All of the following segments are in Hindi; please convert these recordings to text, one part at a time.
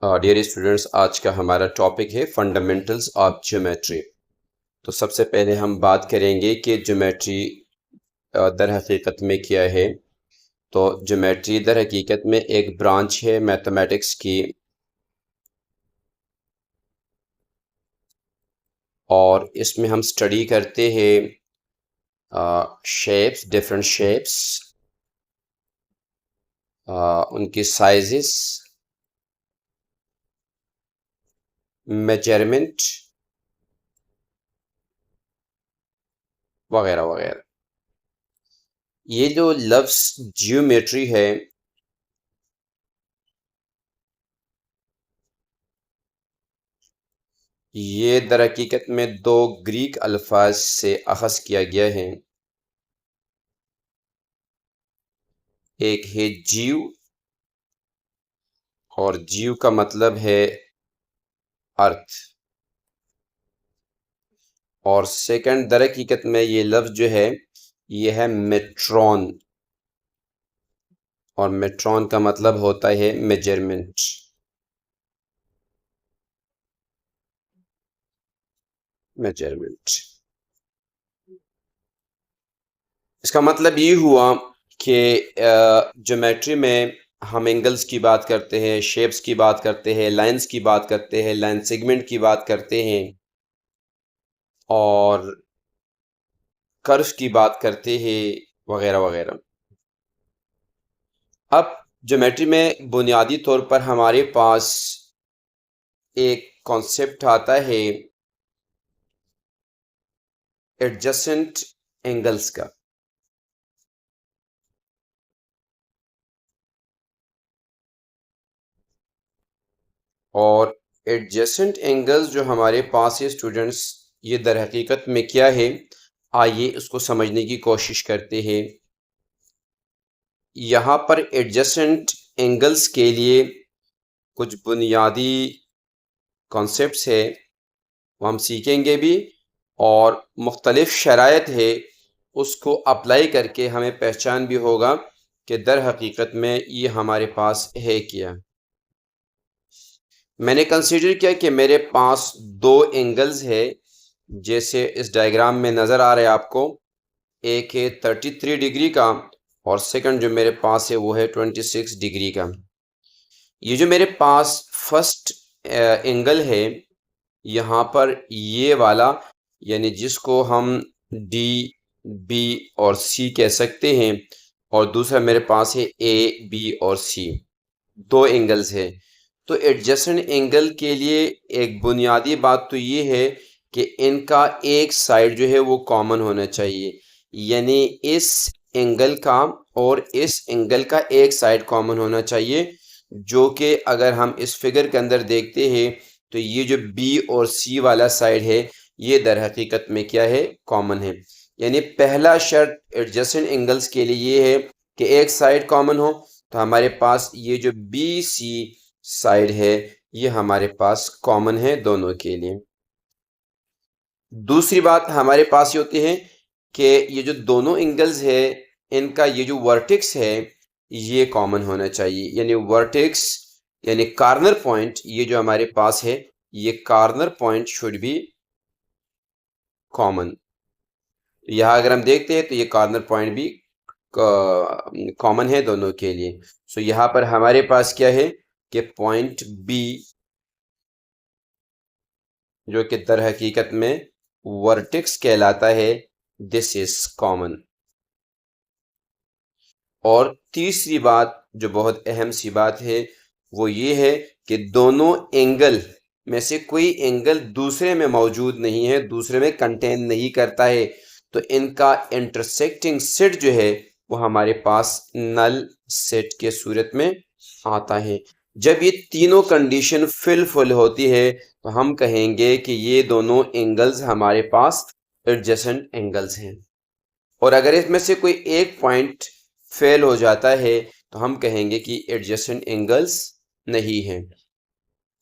डियर स्टूडेंट्स, आज का हमारा टॉपिक है फंडामेंटल्स ऑफ ज्योमेट्री। तो सबसे पहले हम बात करेंगे कि ज्योमेट्री दर हकीकत में क्या है। तो ज्योमेट्री दर हकीकत में एक ब्रांच है मैथमेटिक्स की, और इसमें हम स्टडी करते हैं शेप्स, डिफरेंट शेप्स, उनकी साइजेस, मेजरमेंट वगैरह वगैरह। ये जो लफ्ज़ ज्योमेट्री है, ये दर हकीकत में दो ग्रीक अल्फाज से अख़ज़ किया गया है। एक है जीव, और जीव का मतलब है अर्थ। और सेकंड दर हकीकत में ये लफ्ज़ जो है ये है मेट्रॉन, और मेट्रॉन का मतलब होता है मेजरमेंट। मेजरमेंट इसका मतलब ये हुआ कि ज्योमेट्री में हम एंगल्स की बात करते हैं, शेप्स की बात करते हैं, लाइंस की बात करते हैं, लाइन सेगमेंट की बात करते हैं, और कर्व की बात करते हैं, वगैरह वगैरह। अब ज्योमेट्री में बुनियादी तौर पर हमारे पास एक कॉन्सेप्ट आता है एडजेसेंट एंगल्स का। और एडजेसेंट एंगल्स जो हमारे पास है स्टूडेंट्स, ये दर हकीकत में क्या है, आइए उसको समझने की कोशिश करते हैं। यहाँ पर एडजेसेंट एंगल्स के लिए कुछ बुनियादी कॉन्सेप्ट्स है, वो हम सीखेंगे भी, और मुख्तलिफ शराइत है उसको अप्लाई करके हमें पहचान भी होगा कि दर हकीकत में ये हमारे पास है क्या। मैंने कंसीडर किया कि मेरे पास दो एंगल्स है, जैसे इस डायग्राम में नज़र आ रहा है आपको। एक है 33 डिग्री का, और सेकंड जो मेरे पास है वो है 26 डिग्री का। ये जो मेरे पास फर्स्ट एंगल है, यहाँ पर ये वाला, यानी जिसको हम डी, बी और सी कह सकते हैं, और दूसरा मेरे पास है ए, बी और सी, दो एंगल्स है। तो एडजेसेंट एंगल के लिए एक बुनियादी बात तो ये है कि इनका एक साइड जो है वो कॉमन होना चाहिए, यानी इस एंगल का और इस एंगल का एक साइड कॉमन होना चाहिए, जो कि अगर हम इस फिगर के अंदर देखते हैं तो ये जो बी और सी वाला साइड है ये दर हकीकत में क्या है, कॉमन है। यानी पहला शर्त एडजेसेंट एंगल्स के लिए ये है कि एक साइड कॉमन हो। तो हमारे पास ये जो बी सी साइड है ये हमारे पास कॉमन है दोनों के लिए। दूसरी बात हमारे पास ये होती है कि ये जो दोनों एंगल्स है इनका ये जो वर्टेक्स है ये कॉमन होना चाहिए, यानी वर्टेक्स यानी कार्नर पॉइंट, ये जो हमारे पास है ये corner point should be common. यहाँ अगर हम देखते हैं तो ये कार्नर पॉइंट भी कॉमन है दोनों के लिए। सो यहाँ पर हमारे पास क्या है कि पॉइंट बी जो कि दर हकीकत में वर्टेक्स कहलाता है, दिस इज कॉमन। और तीसरी बात जो बहुत अहम सी बात है वो ये है कि दोनों एंगल में से कोई एंगल दूसरे में मौजूद नहीं है, दूसरे में कंटेन नहीं करता है, तो इनका इंटरसेक्टिंग सेट जो है वो हमारे पास नल सेट के सूरत में आता है। जब ये तीनों कंडीशन फुल होती है तो हम कहेंगे कि ये दोनों एंगल्स हमारे पास एडजेसेंट एंगल्स हैं। और अगर इसमें से कोई एक पॉइंट फेल हो जाता है तो हम कहेंगे कि एडजेसेंट एंगल्स नहीं हैं।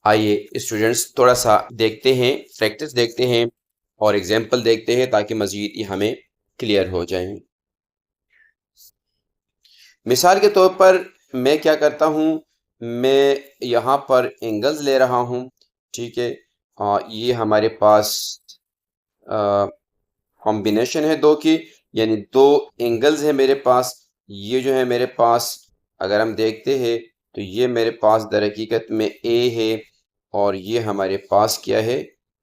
आइए स्टूडेंट्स थोड़ा सा देखते हैं, प्रैक्टिस देखते हैं और एग्जाम्पल देखते हैं ताकि मज़ीद ये हमें क्लियर हो जाए। मिसाल के तौर पर मैं क्या करता हूँ, मैं यहाँ पर एंगल्स ले रहा हूँ, ठीक है। ये हमारे पास कॉम्बिनेशन है दो की, यानी दो एंगल्स है मेरे पास। ये जो है मेरे पास, अगर हम देखते हैं तो ये मेरे पास दर हकीकत में ए है और ये हमारे पास क्या है,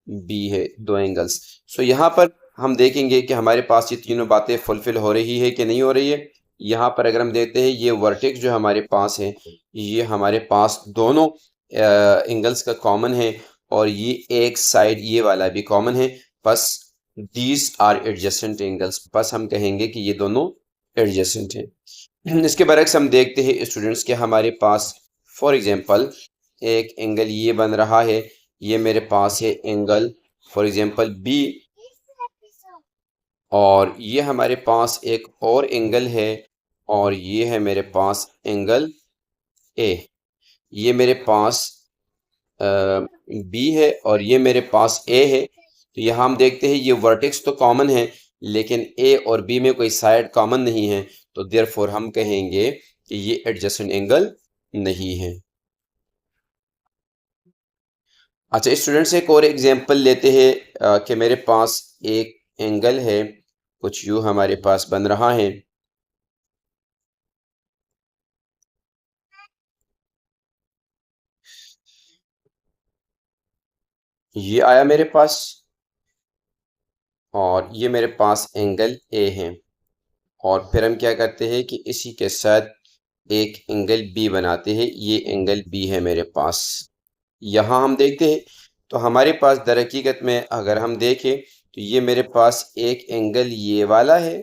बी है, दो एंगल्स। सो यहाँ पर हम देखेंगे कि हमारे पास ये तीनों बातें फुलफिल हो रही है कि नहीं हो रही है। यहाँ पर अगर हम देखते हैं ये वर्टेक्स जो हमारे पास है, ये हमारे पास दोनों एंगल्स का कॉमन है और ये एक साइड ये वाला भी कॉमन है। बस दीज आर एडजेसेंट एंगल्स, बस हम कहेंगे कि ये दोनों एडजेसेंट हैं। इसके बरक्स हम देखते हैं स्टूडेंट्स के हमारे पास फॉर एग्जांपल एक एंगल ये बन रहा है, ये मेरे पास है एंगल फॉर एग्जांपल बी, और ये हमारे पास एक और एंगल है और ये है मेरे पास एंगल ए। ये मेरे पास बी है और ये मेरे पास ए है। तो यहाँ हम देखते हैं ये वर्टेक्स तो कॉमन है लेकिन ए और बी में कोई साइड कॉमन नहीं है, तो देयरफॉर हम कहेंगे कि ये एडजेसेंट एंगल नहीं है। अच्छा स्टूडेंट्स, एक और एग्जांपल लेते हैं कि मेरे पास एक एंगल है, कुछ यूँ हमारे पास बन रहा है। ये आया मेरे पास और ये मेरे पास एंगल ए है, और फिर हम क्या करते हैं कि इसी के साथ एक एंगल बी बनाते हैं। ये एंगल बी है मेरे पास। यहाँ हम देखते हैं तो हमारे पास दर हकीकत में अगर हम देखें तो ये मेरे पास एक एंगल ये वाला है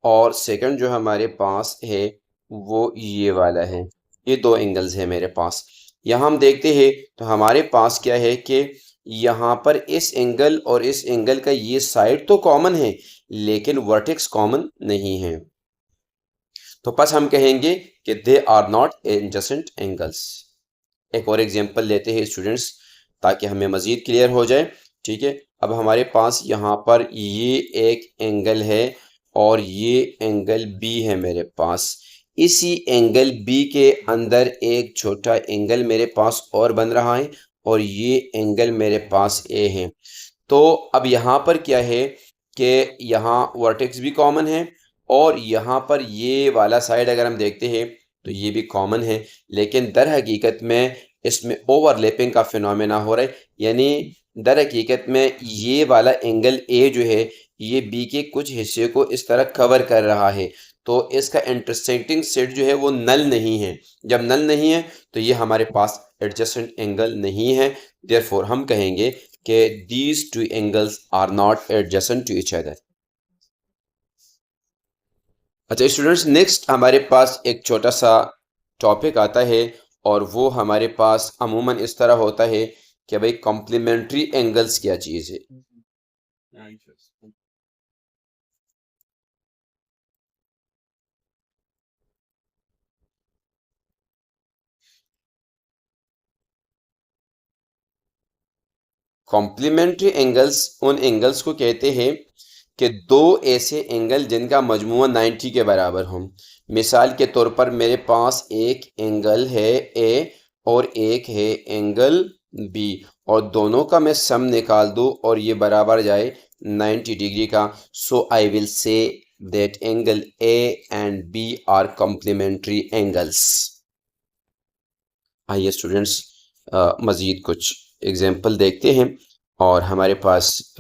और सेकंड जो हमारे पास है वो ये वाला है। ये दो एंगल्स है मेरे पास। यहाँ हम देखते हैं तो हमारे पास क्या है कि यहाँ पर इस एंगल और इस एंगल का ये साइड तो कॉमन है लेकिन वर्टेक्स कॉमन नहीं है, तो बस हम कहेंगे कि they are not adjacent angles. एक और एग्जांपल लेते हैं स्टूडेंट्स ताकि हमें मज़ीद क्लियर हो जाए, ठीक है। अब हमारे पास यहाँ पर ये एक एंगल है और ये एंगल बी है मेरे पास। इसी एंगल बी के अंदर एक छोटा एंगल मेरे पास और बन रहा है और ये एंगल मेरे पास ए है। तो अब यहाँ पर क्या है कि यहाँ वर्टेक्स भी कॉमन है और यहाँ पर ये वाला साइड अगर हम देखते हैं तो ये भी कॉमन है, लेकिन दर हकीकत में इसमें ओवरलैपिंग का फिनोमेना हो रहा है। यानी दर हकीकत में ये वाला एंगल ए जो है ये बी के कुछ हिस्से को इस तरह कवर कर रहा है, तो इसका इंटरसेक्टिंग सेट जो है वो नल नहीं है। जब नल नहीं है तो ये हमारे पास एडजेसेंट एंगल नहीं है। देयरफॉर हम कहेंगे कि these two angles are not adjacent to each other. अच्छा स्टूडेंट्स, नेक्स्ट हमारे पास एक छोटा सा टॉपिक आता है और वो हमारे पास अमूमन इस तरह होता है कि भाई कॉम्प्लीमेंट्री एंगल्स क्या चीज़ है। कॉम्प्लीमेंट्री एंगल्स उन एंगल्स को कहते हैं कि दो ऐसे एंगल जिनका मजमूआ 90 के बराबर हो। मिसाल के तौर पर मेरे पास एक एंगल है ए और एक है एंगल बी, और दोनों का मैं सम निकाल दूँ और ये बराबर जाए 90 डिग्री का। So I will say that angle A and B are complementary angles. आइए स्टूडेंट्स मज़ीद कुछ एग्जांपल देखते हैं, और हमारे पास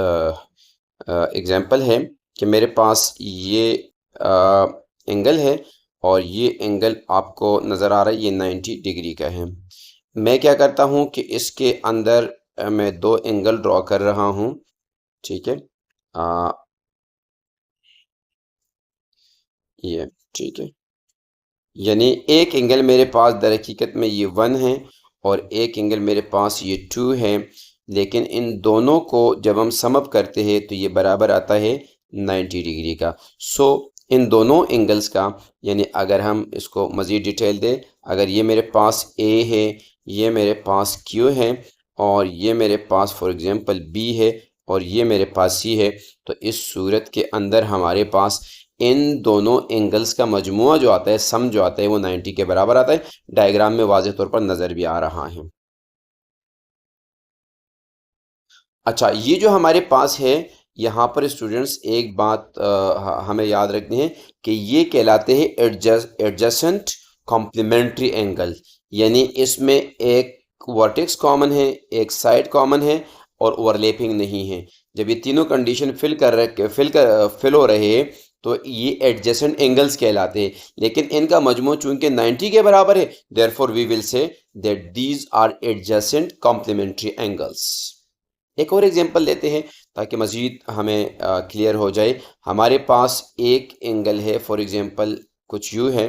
एग्जांपल है कि मेरे पास ये एंगल है और ये एंगल आपको नज़र आ रहा है, ये 90 डिग्री का है। मैं क्या करता हूँ कि इसके अंदर मैं दो एंगल ड्रॉ कर रहा हूँ, ठीक है। ये ठीक है, यानी एक एंगल मेरे पास दर हकीकत में ये 1 है और एक एंगल मेरे पास ये 2 है, लेकिन इन दोनों को जब हम सम अप करते हैं तो ये बराबर आता है 90 डिग्री का। सो इन दोनों एंगल्स का, यानी अगर हम इसको मज़ीद डिटेल दें, अगर ये मेरे पास ए है, ये मेरे पास क्यू है और ये मेरे पास फॉर एग्ज़ाम्पल बी है और ये मेरे पास सी है, तो इस सूरत के अंदर हमारे पास इन दोनों एंगल्स का मजमुआ जो आता है, सम जो आता है, वो 90 के बराबर आता है। डायग्राम में वाज़ेह तौर पर नज़र भी आ रहा है। अच्छा, ये जो हमारे पास है, यहाँ पर स्टूडेंट्स एक बात हमें याद रखनी है कि ये कहलाते हैं एडजेसेंट कॉम्प्लीमेंट्री एंगल, यानी इसमें एक वर्टेक्स कॉमन है, एक साइड कॉमन है और ओवरलैपिंग नहीं है। जब ये तीनों कंडीशन फिल हो रहे हैं तो ये एडजेसेंट एंगल्स कहलाते हैं, लेकिन इनका मजमू चूंकि 90 के बराबर है, therefore we will say that these are adjacent complementary angles. एक और एग्जांपल लेते हैं ताकि मज़ीद हमें क्लियर हो जाए। हमारे पास एक एंगल है, फॉर एग्जांपल कुछ यूँ है,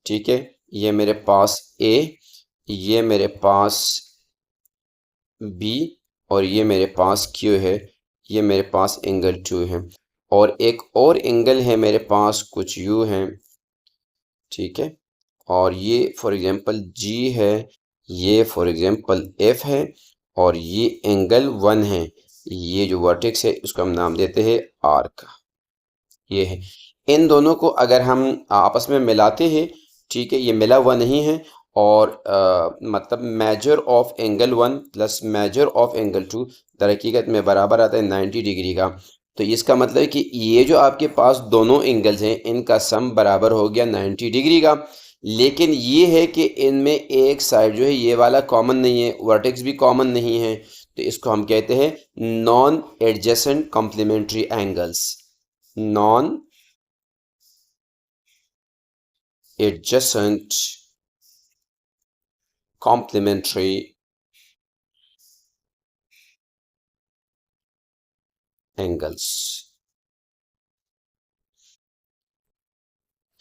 ठीक है, ये मेरे पास ए, ये मेरे पास बी और ये मेरे पास क्यू है, ये मेरे पास एंगल 2 है। और एक और एंगल है मेरे पास कुछ यू है, ठीक है, और ये फॉर एग्जांपल जी है, ये फॉर एग्जांपल एफ है और ये एंगल 1 है। ये जो वर्टेक्स है उसको हम नाम देते हैं आर्क। ये है, इन दोनों को अगर हम आपस में मिलाते हैं, ठीक है, ये मिला हुआ नहीं है, और मतलब measure of angle 1 plus measure of angle 2 दरहकीकत में बराबर आता है 90 डिग्री का। तो इसका मतलब है कि ये जो आपके पास दोनों एंगल्स हैं, इनका सम बराबर हो गया 90 डिग्री का। लेकिन ये है कि इनमें एक साइड जो है ये वाला कॉमन नहीं है, वर्टेक्स भी कॉमन नहीं है, तो इसको हम कहते हैं non adjacent complementary angles. Non adjacent complementary angles।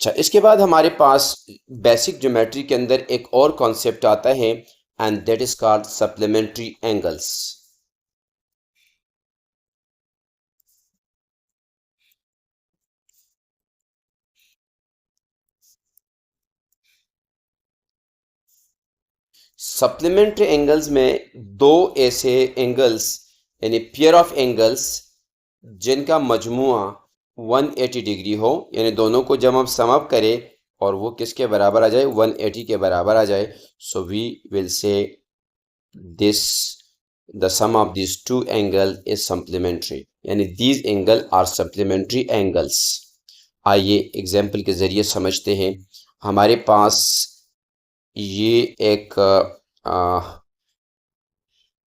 अच्छा, इसके बाद हमारे पास बेसिक ज्योमेट्री के अंदर एक और कॉन्सेप्ट आता है and that is called supplementary angles. Supplementary angles में दो ऐसे एंगल्स यानी पेयर ऑफ एंगल्स जिनका मजमुआ 180 डिग्री हो, यानी दोनों को जब हम सम अप करें और वो किसके बराबर आ जाए, 180 के बराबर आ जाए, so we will say this the sum of this two angle is supplementary, यानी these angle are supplementary angles. आइए एग्जाम्पल के ज़रिए समझते हैं। हमारे पास ये एक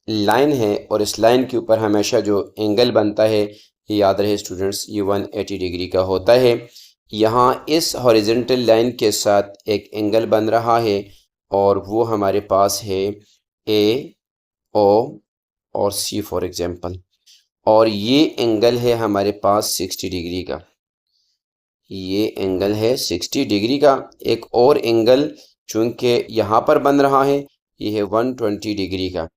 लाइन है और इस लाइन के ऊपर हमेशा जो एंगल बनता है, ये याद रहे स्टूडेंट्स, ये 180 डिग्री का होता है। यहाँ इस हॉरिजेंटल लाइन के साथ एक एंगल बन रहा है और वो हमारे पास है ए, ओ और सी फॉर एग्जांपल, और ये एंगल है हमारे पास 60 डिग्री का। ये एंगल है 60 डिग्री का। एक और एंगल चूंकि यहाँ पर बन रहा है, ये है 120 डिग्री का।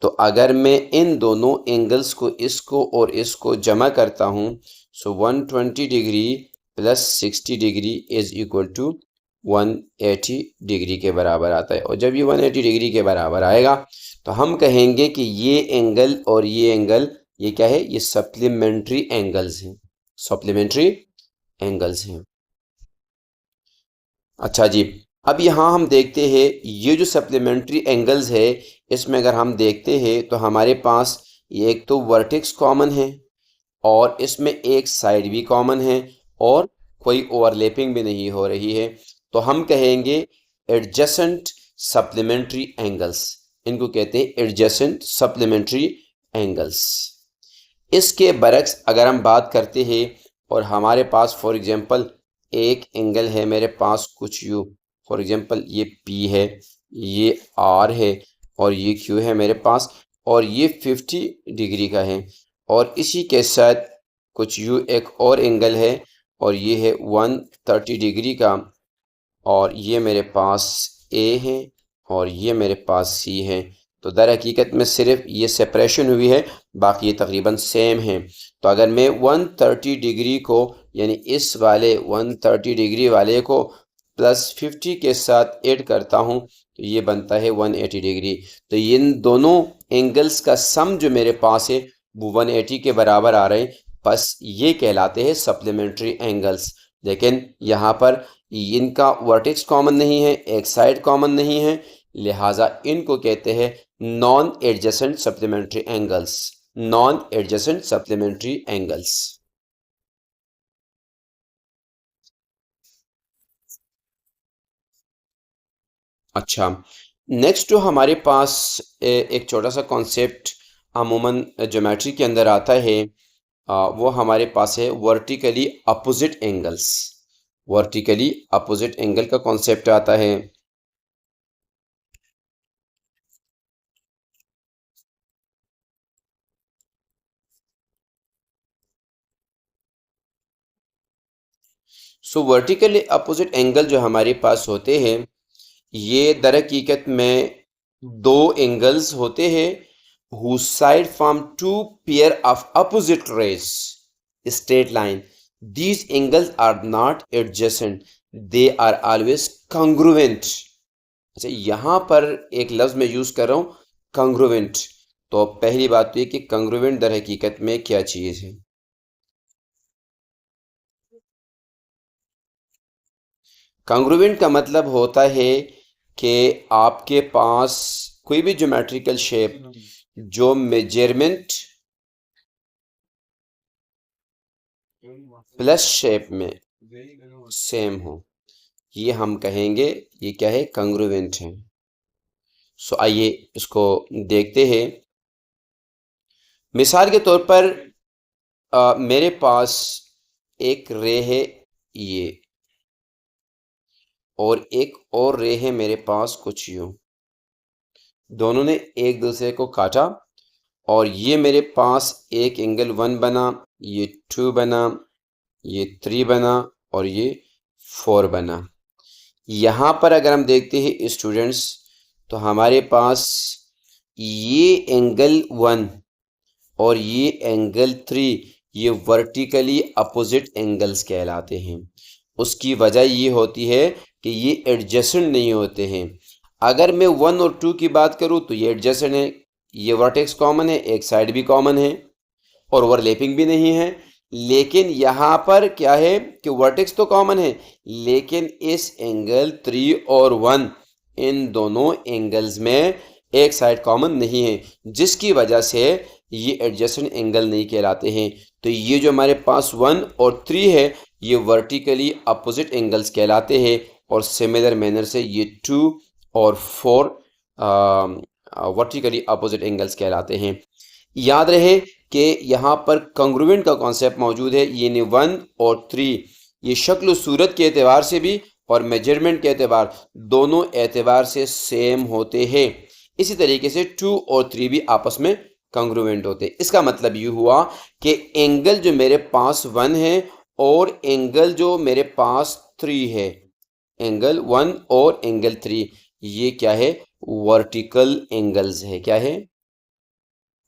तो अगर मैं इन दोनों एंगल्स को, इसको और इसको जमा करता हूँ, so 120 degree plus 60 degree is equal to 180 degree के बराबर आता है। और जब ये 180 डिग्री के बराबर आएगा तो हम कहेंगे कि ये एंगल और ये एंगल, ये क्या है, ये सप्लीमेंट्री एंगल्स हैं, सप्लीमेंट्री एंगल्स हैं। अच्छा जी, अब यहाँ हम देखते हैं ये जो सप्लीमेंट्री एंगल्स है, इसमें अगर हम देखते हैं तो हमारे पास ये एक तो वर्टेक्स कॉमन है और इसमें एक साइड भी कॉमन है और कोई ओवरलैपिंग भी नहीं हो रही है, तो हम कहेंगे एडजेसेंट सप्लीमेंट्री एंगल्स। इनको कहते हैं एडजेसेंट सप्लीमेंट्री एंगल्स। इसके बरक्स अगर हम बात करते हैं और हमारे पास फॉर एग्जांपल एक एंगल है मेरे पास कुछ यू, फॉर एग्जांपल ये P है, ये R है और ये Q है मेरे पास, और ये 50 डिग्री का है, और इसी के साथ कुछ यू एक और एंगल है और ये है 130 डिग्री का, और ये मेरे पास A है और ये मेरे पास C है। तो दर हकीकत में सिर्फ ये सेपरेशन हुई है, बाकी ये तकरीबन सेम है। तो अगर मैं 130 डिग्री को, यानी इस वाले 130 डिग्री वाले को प्लस 50 के साथ ऐड करता हूँ तो ये बनता है 180 डिग्री। तो इन दोनों एंगल्स का सम जो मेरे पास है वो 180 के बराबर आ रहे हैं, बस ये कहलाते हैं सप्लीमेंट्री एंगल्स। लेकिन यहाँ पर इनका वर्टेक्स कॉमन नहीं है, एक साइड कॉमन नहीं है, लिहाजा इनको कहते हैं non adjacent supplementary angles. Non adjacent supplementary angles. अच्छा, नेक्स्ट जो हमारे पास एक छोटा सा कॉन्सेप्ट अमूमन ज्योमेट्री के अंदर आता है, वो हमारे पास है vertically opposite angles. Vertically opposite angle का कॉन्सेप्ट आता है। सो वर्टिकली अपोजिट एंगल जो हमारे पास होते हैं, ये दर हकीकत में दो एंगल्स होते हैं whose side form two pair of opposite rays straight line. These angles are not adjacent, they are always congruent. अच्छा, यहां पर एक लफ्ज मैं यूज कर रहा हूं congruent। तो पहली बात तो ये कि congruent दर हकीकत में क्या चीज है। कॉन्ग्रुएंट का मतलब होता है कि आपके पास कोई भी ज्योमेट्रिकल शेप जो मेजरमेंट प्लस शेप में सेम हो, ये हम कहेंगे ये क्या है, कॉन्ग्रुएंट है। सो आइए इसको देखते हैं। मिसाल के तौर पर मेरे पास एक रे है ये, और एक और रे है मेरे पास कुछ यूं। दोनों ने एक दूसरे को काटा और ये मेरे पास एक एंगल 1 बना, ये 2 बना, ये 3 बना और ये 4 बना। यहाँ पर अगर हम देखते हैं स्टूडेंट्स, तो हमारे पास ये एंगल 1 और ये एंगल 3 ये वर्टिकली अपोजिट एंगल्स कहलाते हैं। उसकी वजह ये होती है कि ये एडजेसेंट नहीं होते हैं। अगर मैं 1 और 2 की बात करूँ तो ये एडजेसेंट है, ये वर्टेक्स कॉमन है, एक साइड भी कॉमन है और ओवरलैपिंग भी नहीं है। लेकिन यहाँ पर क्या है कि वर्टेक्स तो कॉमन है, लेकिन इस एंगल 3 और 1 इन दोनों एंगल्स में एक साइड कॉमन नहीं है, जिसकी वजह से ये एडजेसेंट एंगल नहीं कहलाते हैं। तो ये जो हमारे पास 1 और 3 है ये वर्टिकली अपोजिट एंगल्स कहलाते हैं, और सिमिलर मैनर से ये 2 और 4 वर्टिकली अपोजिट एंगल्स कहलाते हैं। याद रहे कि यहाँ पर कॉन्ग्रुएंट का कॉन्सेप्ट मौजूद है, यानी 1 और 3 ये शक्ल सूरत के एतबार से भी और मेजरमेंट के एतबार दोनों एतबार से सेम होते हैं। इसी तरीके से 2 और 3 भी आपस में कॉन्ग्रुएंट होते हैं। इसका मतलब ये हुआ कि एंगल जो मेरे पास 1 है और एंगल जो मेरे पास 3 है, एंगल 1 और एंगल 3 ये क्या है, वर्टिकल एंगल्स है। क्या है,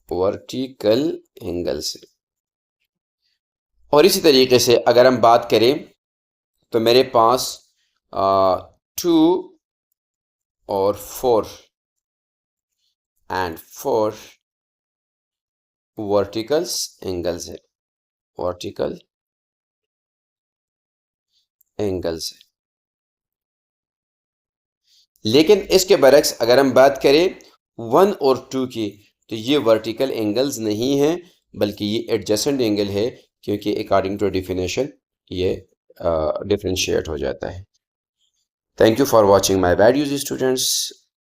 वर्टिकल एंगल्स है। और इसी तरीके से अगर हम बात करें तो मेरे पास 2 और 4 एंड 4 वर्टिकल्स एंगल्स है, वर्टिकल एंगल्स है। लेकिन इसके बरक्स अगर हम बात करें 1 और 2 की, तो ये वर्टिकल एंगल्स नहीं हैं, बल्कि ये एडजेसेंट एंगल है, क्योंकि अकॉर्डिंग टू डेफिनेशन ये डिफरेंशिएट हो जाता है। Thank you for watching my videos students.